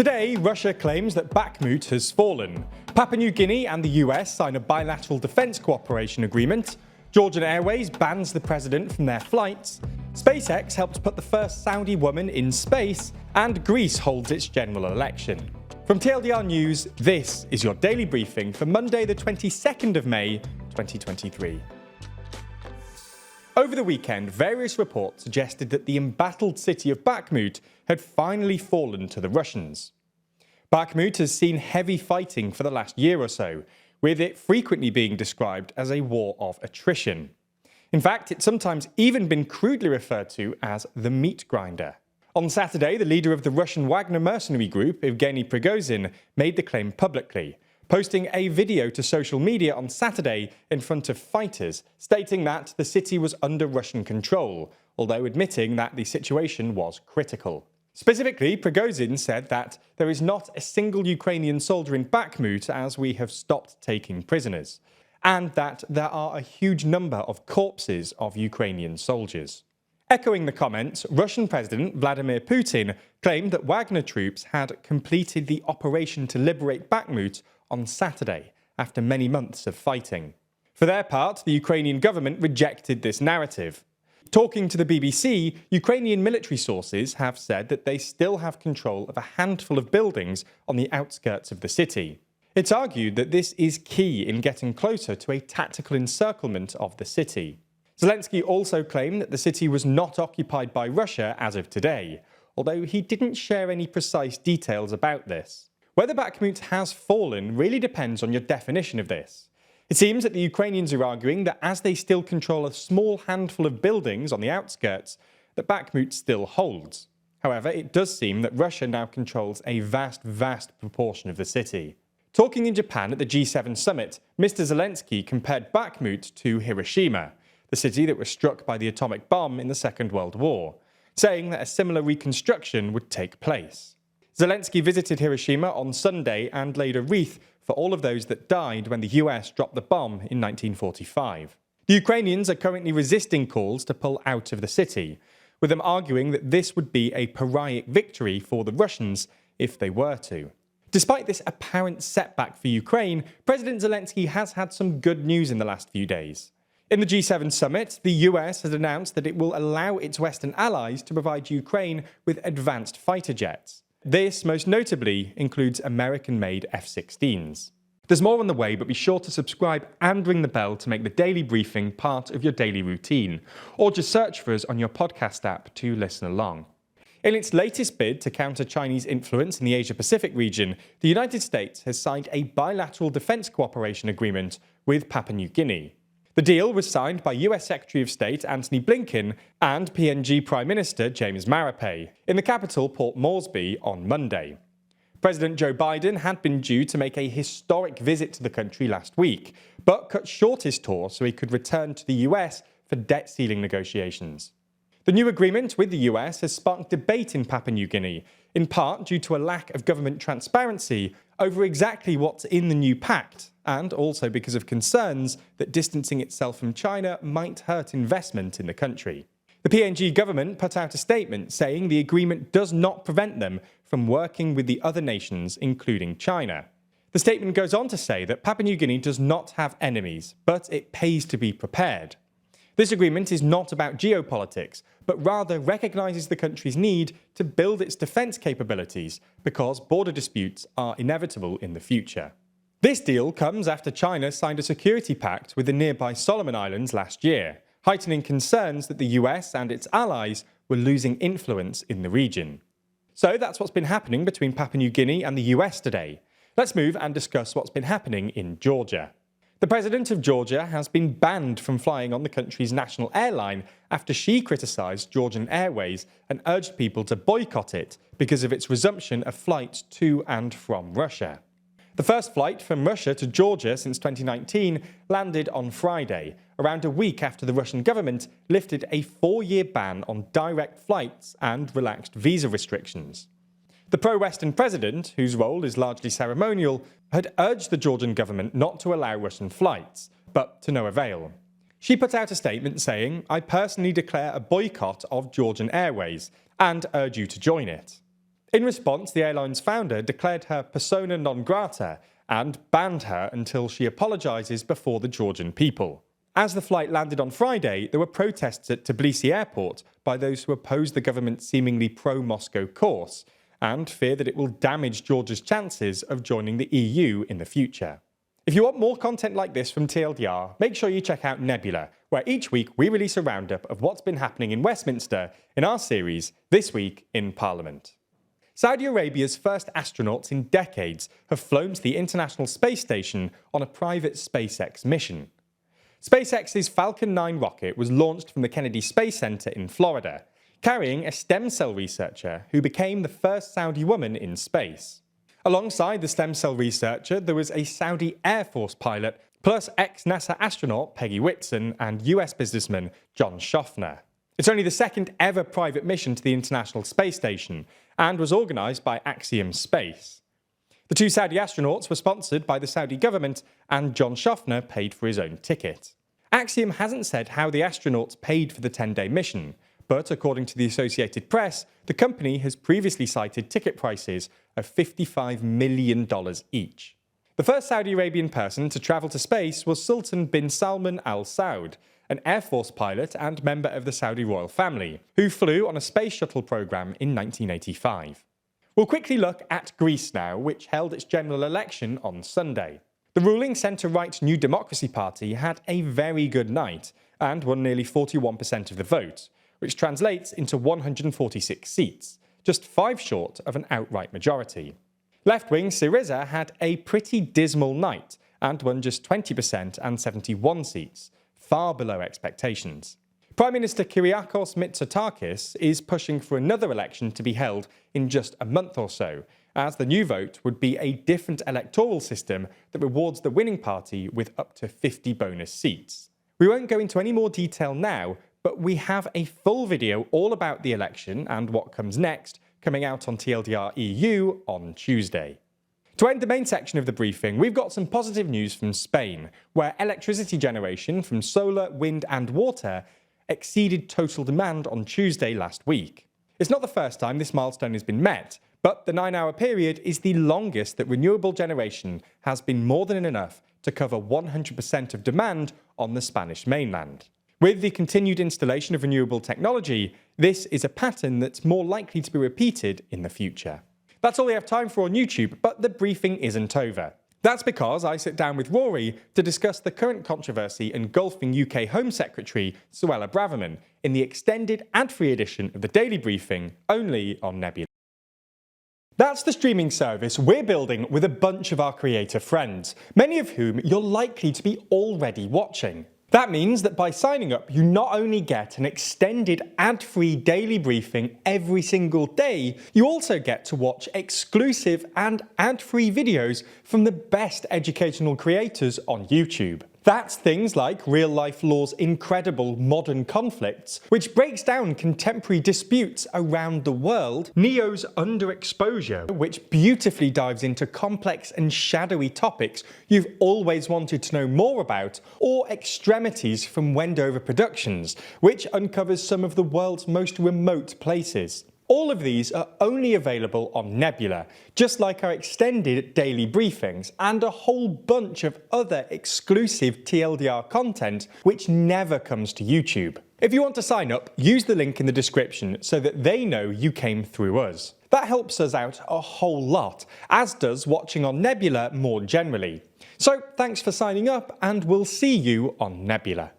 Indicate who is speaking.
Speaker 1: Today, Russia claims that Bakhmut has fallen. Papua New Guinea and the US sign a bilateral defense cooperation agreement. Georgian Airways bans the president from their flights. SpaceX helped put the first Saudi woman in space. And Greece holds its general election. From TLDR News, this is your daily briefing for Monday the 22nd of May, 2023. Over the weekend, various reports suggested that the embattled city of Bakhmut had finally fallen to the Russians. Bakhmut has seen heavy fighting for the last year or so, with it frequently being described as a war of attrition. In fact, it's sometimes even been crudely referred to as the meat grinder. On Saturday, the leader of the Russian Wagner mercenary group, Yevgeny Prigozhin, made the claim publicly, posting a video to social media on Saturday in front of fighters, stating that the city was under Russian control, although admitting that the situation was critical. Specifically, Prigozhin said that there is not a single Ukrainian soldier in Bakhmut as we have stopped taking prisoners, and that there are a huge number of corpses of Ukrainian soldiers. Echoing the comments, Russian President Vladimir Putin claimed that Wagner troops had completed the operation to liberate Bakhmut on Saturday, after many months of fighting. For their part, the Ukrainian government rejected this narrative. Talking to the BBC, Ukrainian military sources have said that they still have control of a handful of buildings on the outskirts of the city. It's argued that this is key in getting closer to a tactical encirclement of the city. Zelensky also claimed that the city was not occupied by Russia as of today, although he didn't share any precise details about this. Whether Bakhmut has fallen really depends on your definition of this. It seems that the Ukrainians are arguing that as they still control a small handful of buildings on the outskirts, that Bakhmut still holds. However, it does seem that Russia now controls a vast proportion of the city. Talking in Japan at the G7 summit, Mr. Zelensky compared Bakhmut to Hiroshima, the city that was struck by the atomic bomb in the Second World War, saying that a similar reconstruction would take place. Zelensky visited Hiroshima on Sunday and laid a wreath for all of those that died when the US dropped the bomb in 1945. The Ukrainians are currently resisting calls to pull out of the city, with them arguing that this would be a pyrrhic victory for the Russians if they were to. Despite this apparent setback for Ukraine, President Zelensky has had some good news in the last few days. In the G7 summit, the US has announced that it will allow its Western allies to provide Ukraine with advanced fighter jets. This, most notably, includes American-made F-16s. There's more on the way, but be sure to subscribe and ring the bell to make the daily briefing part of your daily routine, or just search for us on your podcast app to listen along. In its latest bid to counter Chinese influence in the Asia-Pacific region, the United States has signed a bilateral defense cooperation agreement with Papua New Guinea. The deal was signed by US Secretary of State Antony Blinken and PNG Prime Minister James Marape in the capital Port Moresby on Monday. President Joe Biden had been due to make a historic visit to the country last week, but cut short his tour so he could return to the US for debt ceiling negotiations. The new agreement with the US has sparked debate in Papua New Guinea, in part due to a lack of government transparency over exactly what's in the new pact, and also because of concerns that distancing itself from China might hurt investment in the country. The PNG government put out a statement saying the agreement does not prevent them from working with the other nations, including China. The statement goes on to say that Papua New Guinea does not have enemies, but it pays to be prepared. This agreement is not about geopolitics, but rather recognises the country's need to build its defence capabilities because border disputes are inevitable in the future. This deal comes after China signed a security pact with the nearby Solomon Islands last year, heightening concerns that the US and its allies were losing influence in the region. So that's what's been happening between Papua New Guinea and the US today. Let's move and discuss what's been happening in Georgia. The president of Georgia has been banned from flying on the country's national airline after she criticised Georgian Airways and urged people to boycott it because of its resumption of flights to and from Russia. The first flight from Russia to Georgia since 2019 landed on Friday, around a week after the Russian government lifted a 4-year ban on direct flights and relaxed visa restrictions. The pro-Western president, whose role is largely ceremonial, had urged the Georgian government not to allow Russian flights, but to no avail. She put out a statement saying, "I personally declare a boycott of Georgian Airways and urge you to join it." In response, the airline's founder declared her persona non grata and banned her until she apologises before the Georgian people. As the flight landed on Friday, there were protests at Tbilisi airport by those who oppose the government's seemingly pro-Moscow course and fear that it will damage Georgia's chances of joining the EU in the future. If you want more content like this from TLDR, make sure you check out Nebula, where each week we release a roundup of what's been happening in Westminster in our series This Week in Parliament. Saudi Arabia's first astronauts in decades have flown to the International Space Station on a private SpaceX mission. SpaceX's Falcon 9 rocket was launched from the Kennedy Space Center in Florida, carrying a stem cell researcher who became the first Saudi woman in space. Alongside the stem cell researcher, there was a Saudi Air Force pilot, plus ex-NASA astronaut Peggy Whitson and US businessman John Schaffner. It's only the second ever private mission to the International Space Station and was organised by Axiom Space. The two Saudi astronauts were sponsored by the Saudi government and John Schaffner paid for his own ticket. Axiom hasn't said how the astronauts paid for the 10-day mission, but according to the Associated Press, the company has previously cited ticket prices of $55 million each. The first Saudi Arabian person to travel to space was Sultan bin Salman Al Saud, an Air Force pilot and member of the Saudi royal family, who flew on a space shuttle program in 1985. We'll quickly look at Greece now, which held its general election on Sunday. The ruling centre-right New Democracy Party had a very good night and won nearly 41% of the vote, which translates into 146 seats, just 5 short of an outright majority. Left-wing Syriza had a pretty dismal night and won just 20% and 71 seats, far below expectations. Prime Minister Kyriakos Mitsotakis is pushing for another election to be held in just a month or so, as the new vote would be a different electoral system that rewards the winning party with up to 50 bonus seats. We won't go into any more detail now, but we have a full video all about the election and what comes next coming out on TLDR EU on Tuesday. To end the main section of the briefing, we've got some positive news from Spain, where electricity generation from solar, wind and water exceeded total demand on Tuesday last week. It's not the first time this milestone has been met, but the 9-hour period is the longest that renewable generation has been more than enough to cover 100% of demand on the Spanish mainland. With the continued installation of renewable technology, this is a pattern that's more likely to be repeated in the future. That's all we have time for on YouTube, but the briefing isn't over. That's because I sit down with Rory to discuss the current controversy engulfing UK Home Secretary Suella Braverman in the extended ad-free edition of the Daily Briefing, only on Nebula. That's the streaming service we're building with a bunch of our creator friends, many of whom you're likely to be already watching. That means that by signing up, you not only get an extended ad-free daily briefing every single day, you also get to watch exclusive and ad-free videos from the best educational creators on YouTube. That's things like Real Life Law's incredible Modern Conflicts, which breaks down contemporary disputes around the world, Neo's Underexposure, which beautifully dives into complex and shadowy topics you've always wanted to know more about, or Extremities from Wendover Productions, which uncovers some of the world's most remote places. All of these are only available on Nebula, just like our extended daily briefings and a whole bunch of other exclusive TLDR content which never comes to YouTube. If you want to sign up, use the link in the description so that they know you came through us. That helps us out a whole lot, as does watching on Nebula more generally. So thanks for signing up, and we'll see you on Nebula.